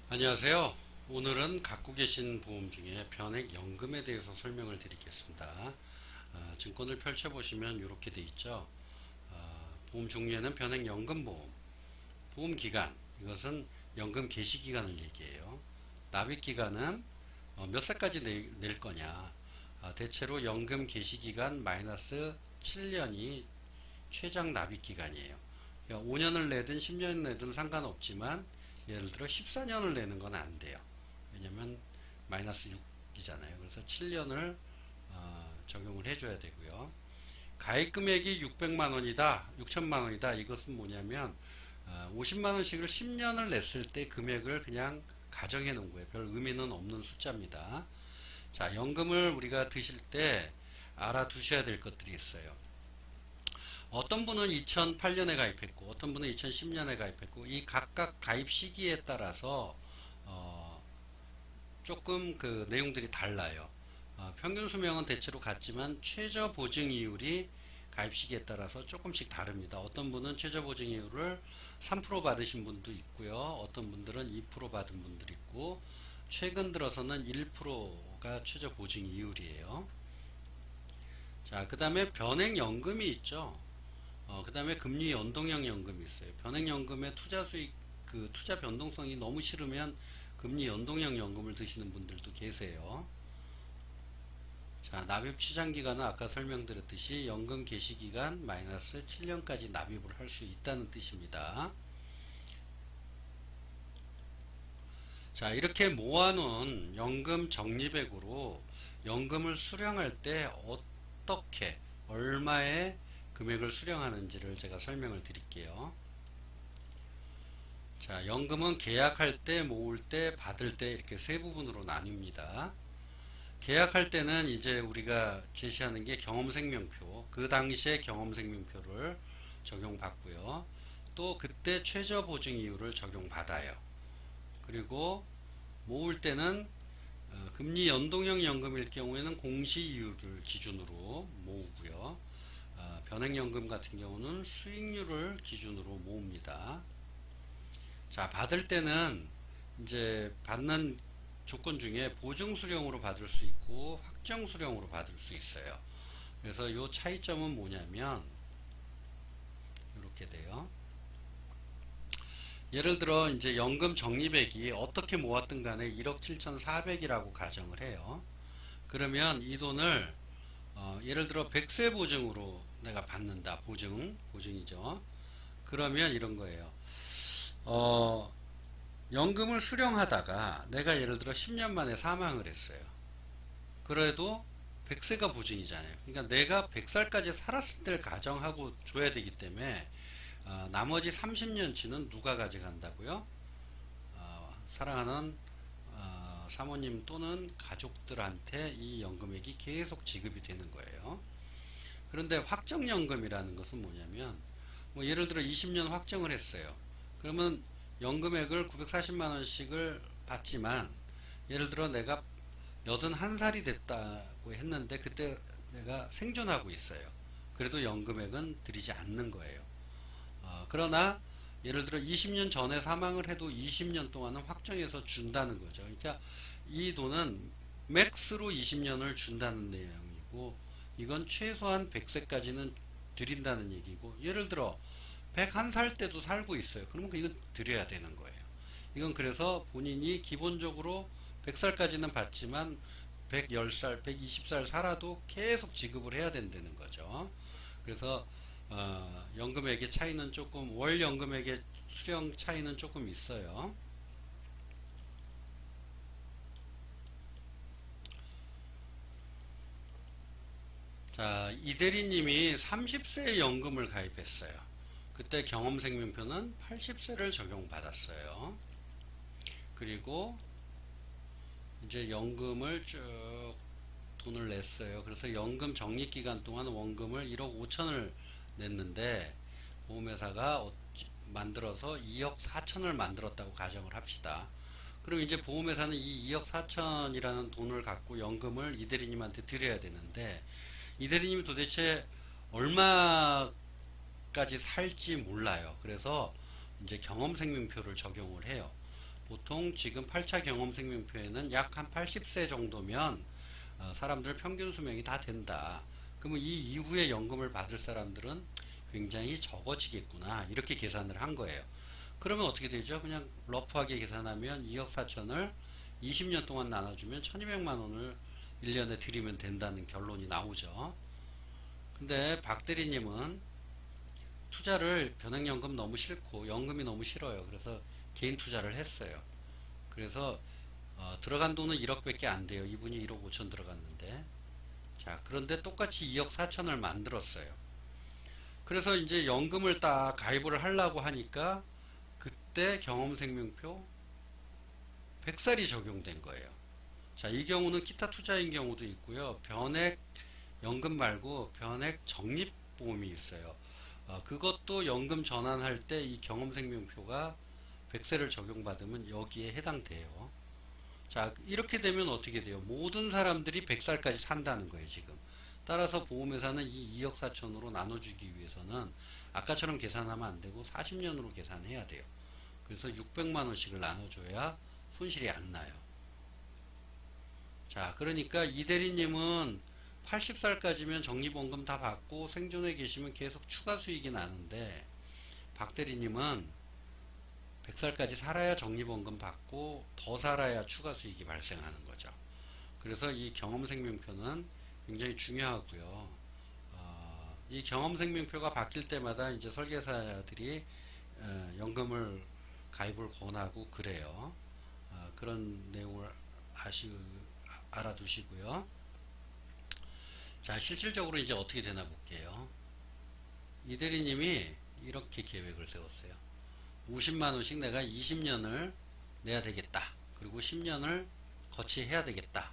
안녕하세요. 오늘은 갖고 계신 보험 중에 변액연금에 대해서 설명을 드리겠습니다. 증권을 펼쳐보시면 이렇게 돼 있죠. 보험 종류에는 변액연금보험, 보험기간, 이것은 연금 개시기간을 얘기해요. 납입기간은 몇 살까지 낼 거냐. 대체로 연금 개시기간 마이너스 7년이 최장 납입기간이에요. 그러니까 5년을 내든 10년을 내든 상관없지만 예를 들어 14년을 내는 건 안 돼요. 왜냐면 마이너스 6이잖아요. 그래서 7년을 적용을 해줘야 되고요. 가입 금액이 600만 원이다, 6천만 원이다. 이것은 뭐냐면 50만 원씩을 10년을 냈을 때 금액을 그냥 가정해 놓은 거예요. 별 의미는 없는 숫자입니다. 자, 연금을 우리가 드실 때 알아두셔야 될 것들이 있어요. 어떤 분은 2008년에 가입했고 어떤 분은 2010년에 가입했고 이 각각 가입 시기에 따라서 어, 조금 그 내용들이 달라요. 평균 수명은 대체로 같지만 최저 보증 이율이 가입 시기에 따라서 조금씩 다릅니다. 어떤 분은 최저 보증 이율을 3% 받으신 분도 있고요. 어떤 분들은 2% 받은 분들이 있고 최근 들어서는 1%가 최저 보증 이율이에요. 자, 그 다음에 변액연금이 있죠. 그 다음에 금리 연동형 연금이 있어요. 변액연금의 투자 수익, 그 투자 변동성이 너무 싫으면 금리 연동형 연금을 드시는 분들도 계세요. 자, 납입 시장 기간은 아까 설명드렸듯이 연금 개시 기간 마이너스 7년까지 납입을 할 수 있다는 뜻입니다. 자, 이렇게 모아놓은 연금 적립액으로 연금을 수령할 때 어떻게, 얼마의 금액을 수령하는지를 제가 설명을 드릴게요. 자, 연금은 계약할 때, 모을 때, 받을 때 이렇게 세 부분으로 나뉩니다. 계약할 때는 이제 우리가 제시하는 게 경험생명표, 그 당시에 경험생명표를 적용받고요. 또 그때 최저보증이율을 적용받아요. 그리고 모을 때는 금리 연동형 연금일 경우에는 공시이율을 기준으로 모으고요. 변액연금 같은 경우는 수익률을 기준으로 모읍니다. 자, 받을 때는 이제 받는 조건 중에 보증수령으로 받을 수 있고 확정수령으로 받을 수 있어요. 그래서 이 차이점은 뭐냐면 이렇게 돼요. 예를 들어 이제 연금 적립액이 어떻게 모았든 간에 1억 7,400이라고 가정을 해요. 그러면 이 돈을 예를 들어 100세 보증으로 내가 받는다. 보증이죠. 그러면 이런 거예요. 어, 연금을 수령하다가 내가 예를 들어 10년 만에 사망을 했어요. 그래도 100세가 보증이잖아요. 그러니까 내가 100살까지 살았을 때를 가정하고 줘야 되기 때문에 나머지 30년치는 누가 가져간다고요? 사랑하는 사모님 또는 가족들한테 이 연금액이 계속 지급이 되는 거예요. 그런데 확정연금이라는 것은 뭐냐면 뭐 예를 들어 20년 확정을 했어요. 그러면 연금액을 940만 원씩을 받지만 예를 들어 내가 81살이 됐다고 했는데 그때 내가 생존하고 있어요. 그래도 연금액은 드리지 않는 거예요. 그러나 예를 들어 20년 전에 사망을 해도 20년 동안은 확정해서 준다는 거죠. 그러니까 이 돈은 맥스로 20년을 준다는 내용이고 이건 최소한 100세까지는 드린다는 얘기고 예를 들어 101살 때도 살고 있어요. 그러면 이건 드려야 되는 거예요. 이건 그래서 본인이 기본적으로 100살까지는 받지만 110살, 120살 살아도 계속 지급을 해야 된다는 거죠. 그래서 연금액의 차이는 조금 월 연금액의 수령 차이는 조금 있어요. 자, 이대리님이 30세에 연금을 가입했어요. 그때 경험생명표는 80세를 적용받았어요. 그리고 이제 연금을 쭉 돈을 냈어요. 그래서 연금 적립기간 동안 원금을 1억 5천을 냈는데 보험회사가 만들어서 2억 4천을 만들었다고 가정을 합시다. 그럼 이제 보험회사는 이 2억 4천이라는 돈을 갖고 연금을 이대리님한테 드려야 되는데 이대리님이 도대체 얼마까지 살지 몰라요. 그래서 이제 경험생명표를 적용을 해요. 보통 지금 8차 경험생명표에는 약 한 80세 정도면 사람들 평균 수명이 다 된다. 그러면 이 이후에 연금을 받을 사람들은 굉장히 적어지겠구나. 이렇게 계산을 한 거예요. 그러면 어떻게 되죠? 그냥 러프하게 계산하면 2억 4천을 20년 동안 나눠주면 1200만 원을 1년에 드리면 된다는 결론이 나오죠. 근데 박 대리님은 투자를 변액연금 너무 싫고 연금이 너무 싫어요. 그래서 개인 투자를 했어요. 그래서 들어간 돈은 1억밖에 안 돼요. 이분이 1억 5천 들어갔는데. 자, 그런데 똑같이 2억 4천을 만들었어요. 그래서 이제 연금을 딱 가입을 하려고 하니까 그때 경험생명표 100살이 적용된 거예요. 자, 이 경우는 기타 투자인 경우도 있고요. 변액 연금 말고 변액 적립보험이 있어요. 그것도 연금 전환할 때 이 경험생명표가 100세를 적용받으면 여기에 해당돼요. 자, 이렇게 되면 어떻게 돼요? 모든 사람들이 100살까지 산다는 거예요, 지금. 따라서 보험회사는 이 2억 4천으로 나눠주기 위해서는 아까처럼 계산하면 안 되고 40년으로 계산해야 돼요. 그래서 600만 원씩을 나눠줘야 손실이 안 나요. 자, 그러니까 이 대리님은 80살까지면 적립원금 다 받고 생존해 계시면 계속 추가 수익이 나는데 박 대리님은 100살까지 살아야 적립원금 받고 더 살아야 추가 수익이 발생하는 거죠. 그래서 이 경험생명표는 굉장히 중요하고요. 이 경험생명표가 바뀔 때마다 이제 설계사들이 연금을 가입을 권하고 그래요. 그런 내용을 알아두시고요. 자, 실질적으로 이제 어떻게 되나 볼게요. 이 대리님이 이렇게 계획을 세웠어요. 50만원씩 내가 20년을 내야 되겠다. 그리고 10년을 거치해야 되겠다.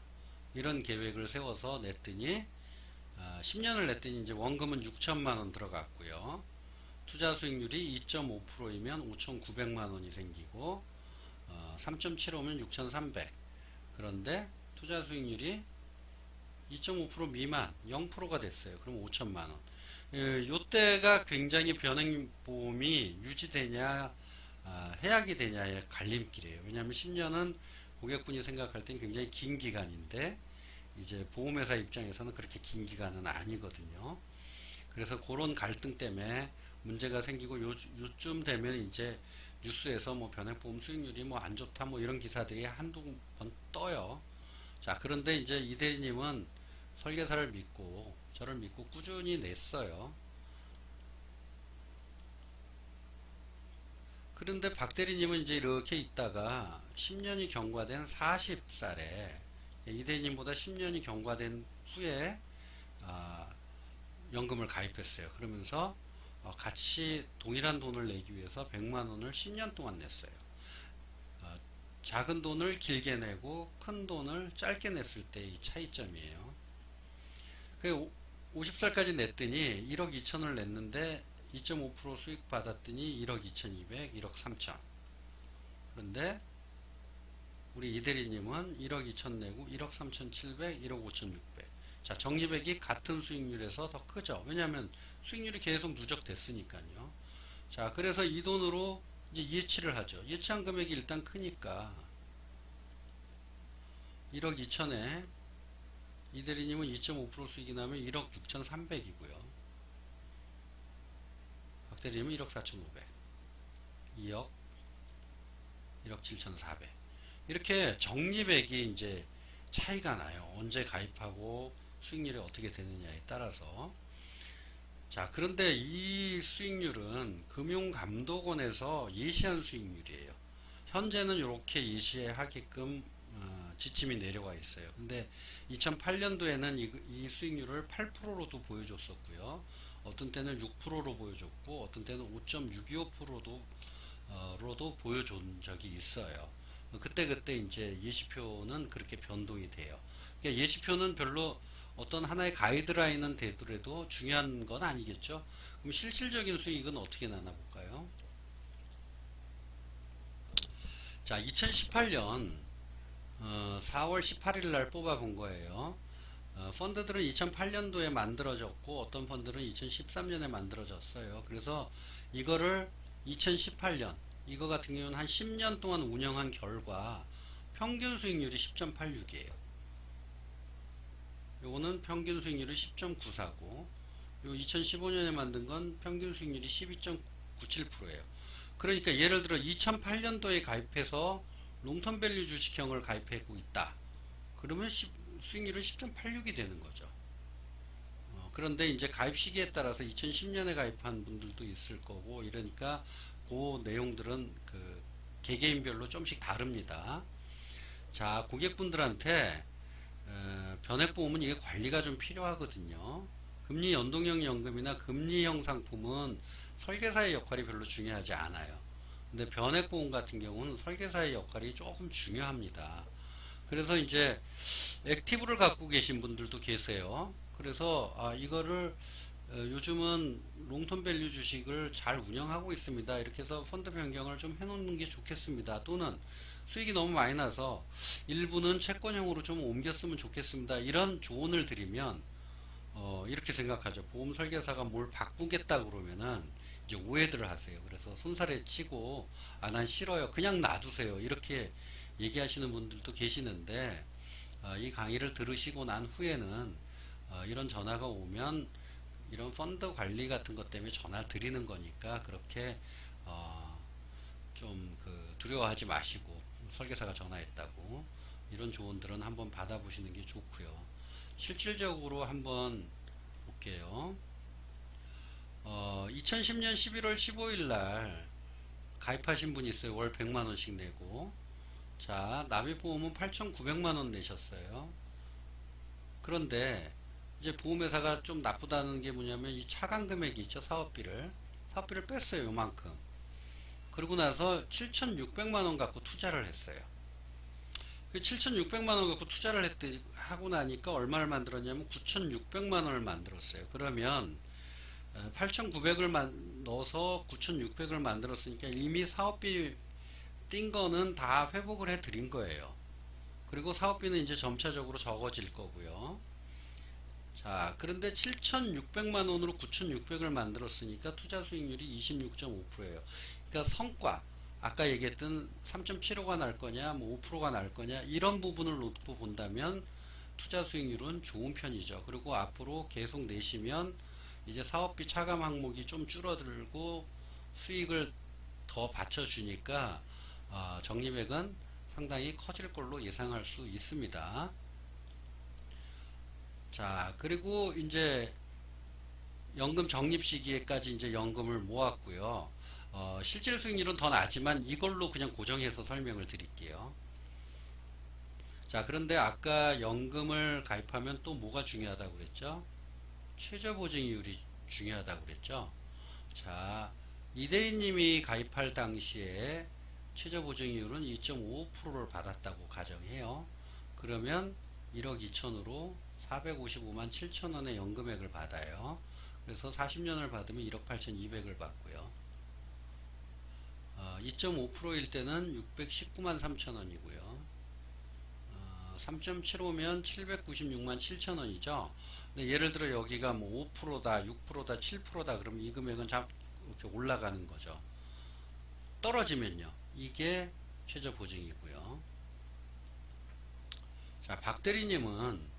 이런 계획을 세워서 냈더니 10년을 냈더니 이제 원금은 6천만원 들어갔고요. 투자 수익률이 2.5%이면 5,900만원이 생기고 3.75면 6,300. 그런데 투자 수익률이 2.5% 미만 0%가 됐어요. 그럼 5천만원. 요때가 굉장히 변액보험이 유지되냐 해약이 되냐의 갈림길이에요. 왜냐하면 10년은 고객분이 생각할 땐 굉장히 긴 기간인데 이제 보험회사 입장에서는 그렇게 긴 기간은 아니거든요. 그래서 그런 갈등 때문에 문제가 생기고 요쯤 되면 이제 뉴스에서 뭐 변액보험 수익률이 뭐 안 좋다 뭐 이런 기사들이 한두 번 떠요. 자, 그런데 이제 이 대리님은 설계사를 믿고 저를 믿고 꾸준히 냈어요. 그런데 박 대리님은 이제 이렇게 있다가 10년이 경과된 40살에 이 대리님보다 10년이 경과된 후에 연금을 가입했어요. 그러면서 같이 동일한 돈을 내기 위해서 100만 원을 10년 동안 냈어요. 작은 돈을 길게 내고 큰 돈을 짧게 냈을 때의 차이점이에요. 50살까지 냈더니 1억 2천을 냈는데 2.5% 수익 받았더니 1억 2,200, 1억 3천. 그런데 우리 이대리님은 1억 2천 내고 1억 3,700, 1억 5,600. 자, 적립액이 같은 수익률에서 더 크죠. 왜냐하면 수익률이 계속 누적됐으니까요. 자, 그래서 이 돈으로 이제 예치를 하죠. 예치한 금액이 일단 크니까 1억 2천에 이 대리님은 2.5% 수익이 나면 1억 6,300이고요. 박 대리님은 1억 4,500, 2억, 1억 7,400. 이렇게 적립액이 이제 차이가 나요. 언제 가입하고 수익률이 어떻게 되느냐에 따라서. 자, 그런데 이 수익률은 금융감독원에서 예시한 수익률이에요. 현재는 이렇게 예시하게끔 지침이 내려와 있어요. 근데 2008년도에는 이 수익률을 8%로도 보여줬었고요. 어떤 때는 6%로 보여줬고 어떤 때는 5.625%로도 보여준 적이 있어요. 그때 이제 예시표는 그렇게 변동이 돼요. 그러니까 예시표는 별로 어떤 하나의 가이드라인은 되더라도 중요한 건 아니겠죠. 그럼 실질적인 수익은 어떻게 나나 볼까요? 자, 2018년 4월 18일 날 뽑아 본 거예요. 펀드들은 2008년도에 만들어졌고 어떤 펀드는 2013년에 만들어졌어요. 그래서 이거를 2018년 이거 같은 경우는 한 10년 동안 운영한 결과 평균 수익률이 10.86이에요. 요거는 평균 수익률이 10.94고 요 2015년에 만든 건 평균 수익률이 12.97%예요. 그러니까 예를 들어 2008년도에 가입해서 롱텀밸류 주식형을 가입하고 있다. 그러면 수익률은 10.86이 되는 거죠. 그런데 이제 가입 시기에 따라서 2010년에 가입한 분들도 있을 거고 이러니까 그 내용들은 그 개개인별로 좀씩 다릅니다. 자, 고객분들한테 변액보험은 이게 관리가 좀 필요하거든요. 금리 연동형 연금이나 금리형 상품은 설계사의 역할이 별로 중요하지 않아요. 근데 변액보험 같은 경우는 설계사의 역할이 조금 중요합니다. 그래서 이제 액티브를 갖고 계신 분들도 계세요. 그래서 이거를 요즘은 롱텀밸류 주식을 잘 운영하고 있습니다. 이렇게 해서 펀드 변경을 좀 해놓는 게 좋겠습니다. 또는 수익이 너무 많이 나서 일부는 채권형으로 좀 옮겼으면 좋겠습니다. 이런 조언을 드리면 이렇게 생각하죠. 보험 설계사가 뭘 바꾸겠다 그러면은 이제 오해들을 하세요. 그래서 손살에 치고 난 싫어요. 그냥 놔두세요. 이렇게 얘기하시는 분들도 계시는데 이 강의를 들으시고 난 후에는 이런 전화가 오면 이런 펀드 관리 같은 것 때문에 전화를 드리는 거니까 그렇게 좀 두려워하지 마시고 설계사가 전화했다고 이런 조언들은 한번 받아보시는 게 좋고요. 실질적으로 한번 볼게요. 2010년 11월 15일 날 가입하신 분이 있어요. 월 100만원씩 내고. 자, 납입보험은 8,900만원 내셨어요. 그런데 이제 보험회사가 좀 나쁘다는 게 뭐냐면 이 차감 금액이 있죠. 사업비를 뺐어요. 요만큼. 그러고 나서 7,600만원 갖고 투자를 했어요. 그 7,600만원 갖고 투자를 하고 나니까 얼마를 만들었냐면 9,600만원을 만들었어요. 그러면 8,900을 넣어서 9,600을 만들었으니까 이미 사업비 띈 거는 다 회복을 해 드린 거예요. 그리고 사업비는 이제 점차적으로 적어질 거고요. 자, 그런데 7,600만 원으로 9,600을 만들었으니까 투자 수익률이 26.5%예요. 그러니까 성과, 아까 얘기했던 3.75가 날 거냐, 뭐 5%가 날 거냐, 이런 부분을 놓고 본다면 투자 수익률은 좋은 편이죠. 그리고 앞으로 계속 내시면 이제 사업비 차감 항목이 좀 줄어들고 수익을 더 받쳐주니까 적립액은 상당히 커질 걸로 예상할 수 있습니다. 자, 그리고 이제 연금 적립 시기에까지 이제 연금을 모았고요. 실질 수익률은 더 나지만 이걸로 그냥 고정해서 설명을 드릴게요. 자, 그런데 아까 연금을 가입하면 또 뭐가 중요하다고 그랬죠? 최저보증이율이 중요하다고 그랬죠? 자, 이대리님이 가입할 당시에 최저보증이율은 2.55%를 받았다고 가정해요. 그러면 1억 2천으로 455만 7천원의 연금액을 받아요. 그래서 40년을 받으면 1억 8천2백을 받고요. 2.5%일 때는 619만 3천원이고요. 3.75면 796만 7천원이죠. 예를 들어 여기가 뭐 5%다, 6%다, 7%다 그러면 이 금액은 이렇게 올라가는 거죠. 떨어지면요. 이게 최저 보증이고요. 자, 박대리님은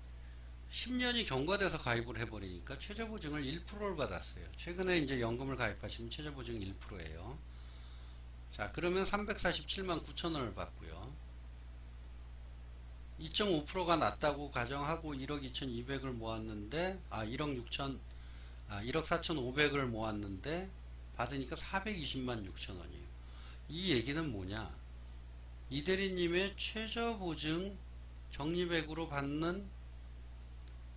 10년이 경과돼서 가입을 해버리니까 최저 보증을 1%를 받았어요. 최근에 이제 연금을 가입하시면 최저 보증 1%예요. 자, 그러면 347만 9천원을 받고요. 2.5%가 낮다고 가정하고 1억 2,200을 모았는데 1억 4,500을 모았는데 받으니까 420만 6천원이에요. 이 얘기는 뭐냐? 이대리님의 최저보증 적립액으로 받는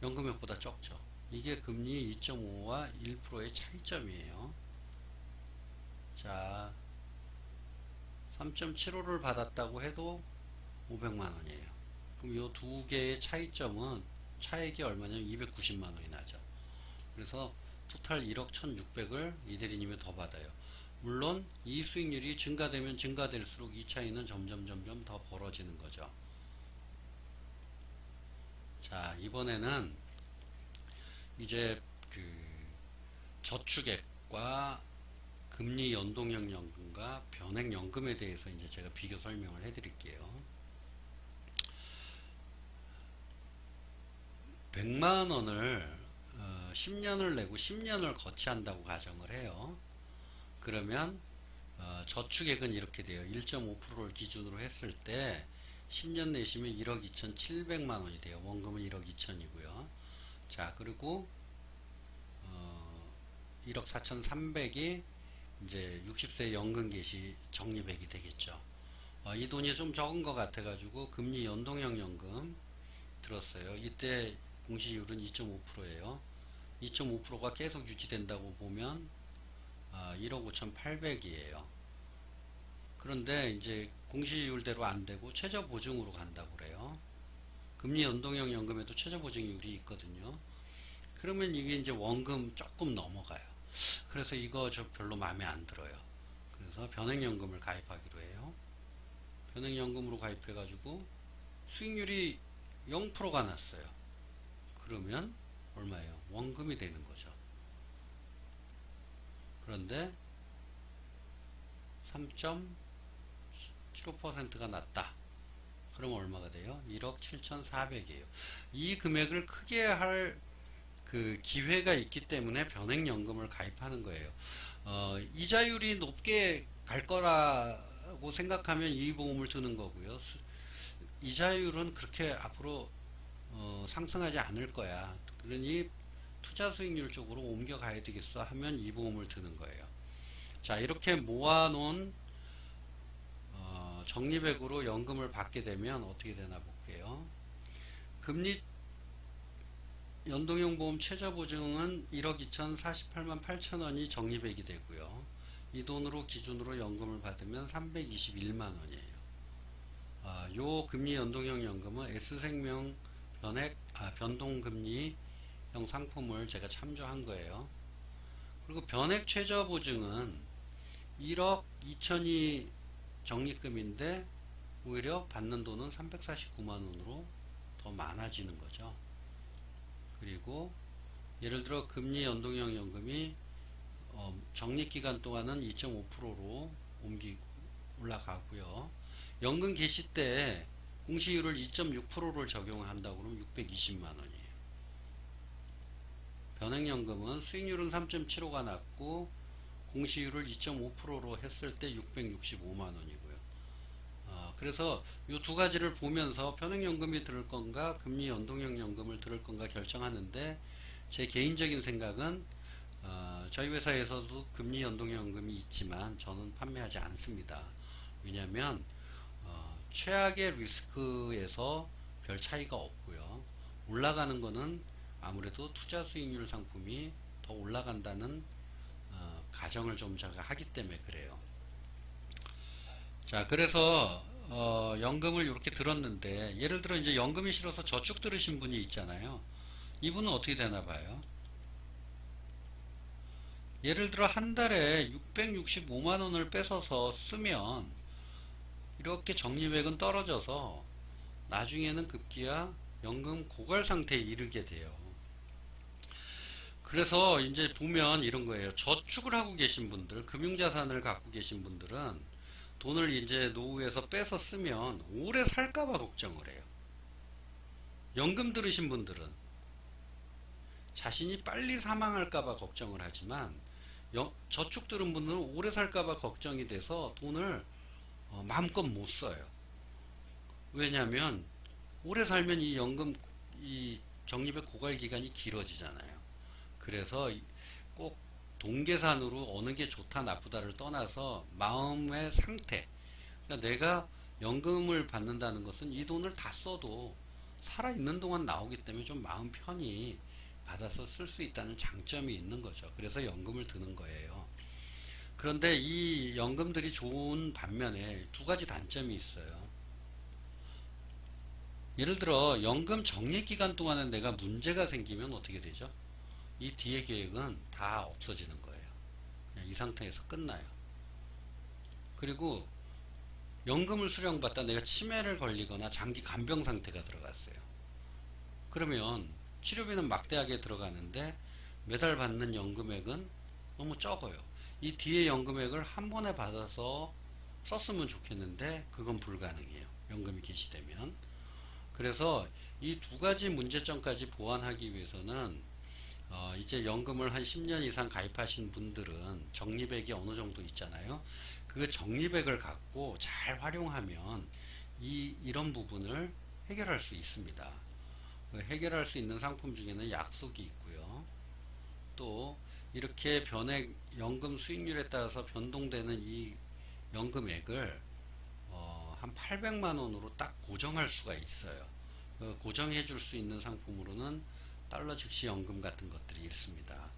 연금액보다 적죠. 이게 금리 2.5와 1%의 차이점이에요. 자, 3.75를 받았다고 해도 500만원이에요. 그럼 이 두 개의 차이점은 차액이 얼마냐면 290만원이 나죠. 그래서 토탈 1억 1600을 이대리님이 더 받아요. 물론 이 수익률이 증가되면 증가될수록 이 차이는 점점 더 벌어지는 거죠. 자, 이번에는 이제 저축액과 금리 연동형 연금과 변액 연금에 대해서 이제 제가 비교 설명을 해드릴게요. 100만 원을 10년을 내고 10년을 거치한다고 가정을 해요. 그러면 저축액은 이렇게 돼요. 1.5%를 기준으로 했을 때 10년 내시면 1억 2,700만 원이 돼요. 원금은 1억 2천이고요. 자, 그리고 1억 4,300이 이제 60세 연금 개시 적립액이 되겠죠. 이 돈이 좀 적은 것 같아가지고 금리 연동형 연금 들었어요. 이때 공시율은 2.5%예요. 2.5%가 계속 유지된다고 보면 1억 5,800이에요. 그런데 이제 공시율대로 안 되고 최저 보증으로 간다고 그래요. 금리 연동형 연금에도 최저 보증률이 있거든요. 그러면 이게 이제 원금 조금 넘어가요. 그래서 이거 저 별로 마음에 안 들어요. 그래서 변액연금을 가입하기로 해요. 변액연금으로 가입해가지고 수익률이 0%가 났어요. 그러면 얼마예요? 원금이 되는 거죠. 그런데 3.75%가 났다. 그럼 얼마가 돼요? 1억 7,400이에요. 이 금액을 크게 할 그 기회가 있기 때문에 변액연금을 가입하는 거예요. 이자율이 높게 갈 거라고 생각하면 이 보험을 드는 거고요. 이자율은 그렇게 앞으로 상승하지 않을 거야. 그러니 투자 수익률 쪽으로 옮겨가야 되겠어 하면 이 보험을 드는 거예요. 자, 이렇게 모아놓은 적립액으로 연금을 받게 되면 어떻게 되나 볼게요. 금리 연동형 보험 최저 보증은 1억 2,048만 8천 원이 적립액이 되고요. 이 돈으로 기준으로 연금을 받으면 321만 원이에요. 요 금리 연동형 연금은 S생명 변동금리형 상품을 제가 참조한 거예요. 그리고 변액 최저 보증은 1억 2천이 적립금인데 오히려 받는 돈은 349만 원으로 더 많아지는 거죠. 그리고 예를 들어 금리 연동형 연금이 적립기간 동안은 2.5%로 올라가고요. 연금 개시 때 공시율을 2.6%를 적용한다고 그러면 620만 원이에요. 변액연금은 수익률은 3.75가 낮고 공시율을 2.5%로 했을 때 665만 원이고요. 그래서 이 두 가지를 보면서 변액연금이 들을 건가 금리 연동형 연금을 들을 건가 결정하는데 제 개인적인 생각은 저희 회사에서도 금리 연동형 연금이 있지만 저는 판매하지 않습니다. 왜냐하면 최악의 리스크에서 별 차이가 없고요. 올라가는 거는 아무래도 투자 수익률 상품이 더 올라간다는 가정을 좀 제가 하기 때문에 그래요. 자, 그래서 연금을 이렇게 들었는데 예를 들어 이제 연금이 싫어서 저축 들으신 분이 있잖아요. 이분은 어떻게 되나 봐요. 예를 들어 한 달에 665만 원을 뺏어서 쓰면 이렇게 적립액은 떨어져서 나중에는 급기야 연금 고갈 상태에 이르게 돼요. 그래서 이제 보면 이런 거예요. 저축을 하고 계신 분들, 금융자산을 갖고 계신 분들은 돈을 이제 노후에서 빼서 쓰면 오래 살까봐 걱정을 해요. 연금 들으신 분들은 자신이 빨리 사망할까봐 걱정을 하지만 저축 들은 분들은 오래 살까봐 걱정이 돼서 돈을 마음껏 못 써요. 왜냐하면 오래 살면 이 연금 이 적립의 고갈 기간이 길어지잖아요. 그래서 꼭 동계산으로 어느 게 좋다 나쁘다를 떠나서 마음의 상태, 그러니까 내가 연금을 받는다는 것은 이 돈을 다 써도 살아있는 동안 나오기 때문에 좀 마음 편히 받아서 쓸 수 있다는 장점이 있는 거죠. 그래서 연금을 드는 거예요. 그런데 이 연금들이 좋은 반면에 두 가지 단점이 있어요. 예를 들어 연금 적립 기간 동안에 내가 문제가 생기면 어떻게 되죠? 이 뒤의 계획은 다 없어지는 거예요. 그냥 이 상태에서 끝나요. 그리고 연금을 수령받다 내가 치매를 걸리거나 장기 간병 상태가 들어갔어요. 그러면 치료비는 막대하게 들어가는데 매달 받는 연금액은 너무 적어요. 이 뒤에 연금액을 한 번에 받아서 썼으면 좋겠는데 그건 불가능해요. 연금이 개시되면. 그래서 이 두 가지 문제점까지 보완하기 위해서는 이제 연금을 한 10년 이상 가입하신 분들은 적립액이 어느 정도 있잖아요. 그 적립액을 갖고 잘 활용하면 이런 부분을 해결할 수 있습니다. 해결할 수 있는 상품 중에는 약속이 있고요. 또 이렇게 변액 연금 수익률에 따라서 변동되는 이 연금액을 한 800만 원으로 딱 고정할 수가 있어요. 고정해 줄 수 있는 상품으로는 달러 즉시 연금 같은 것들이 있습니다.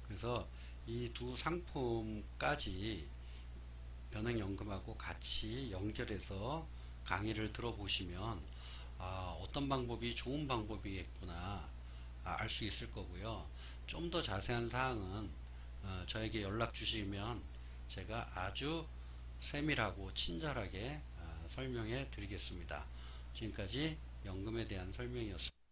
그래서 이 두 상품까지 변액연금하고 같이 연결해서 강의를 들어보시면 어떤 방법이 좋은 방법이겠구나 알 수 있을 거고요. 좀 더 자세한 사항은 저에게 연락 주시면 제가 아주 세밀하고 친절하게 설명해 드리겠습니다. 지금까지 연금에 대한 설명이었습니다.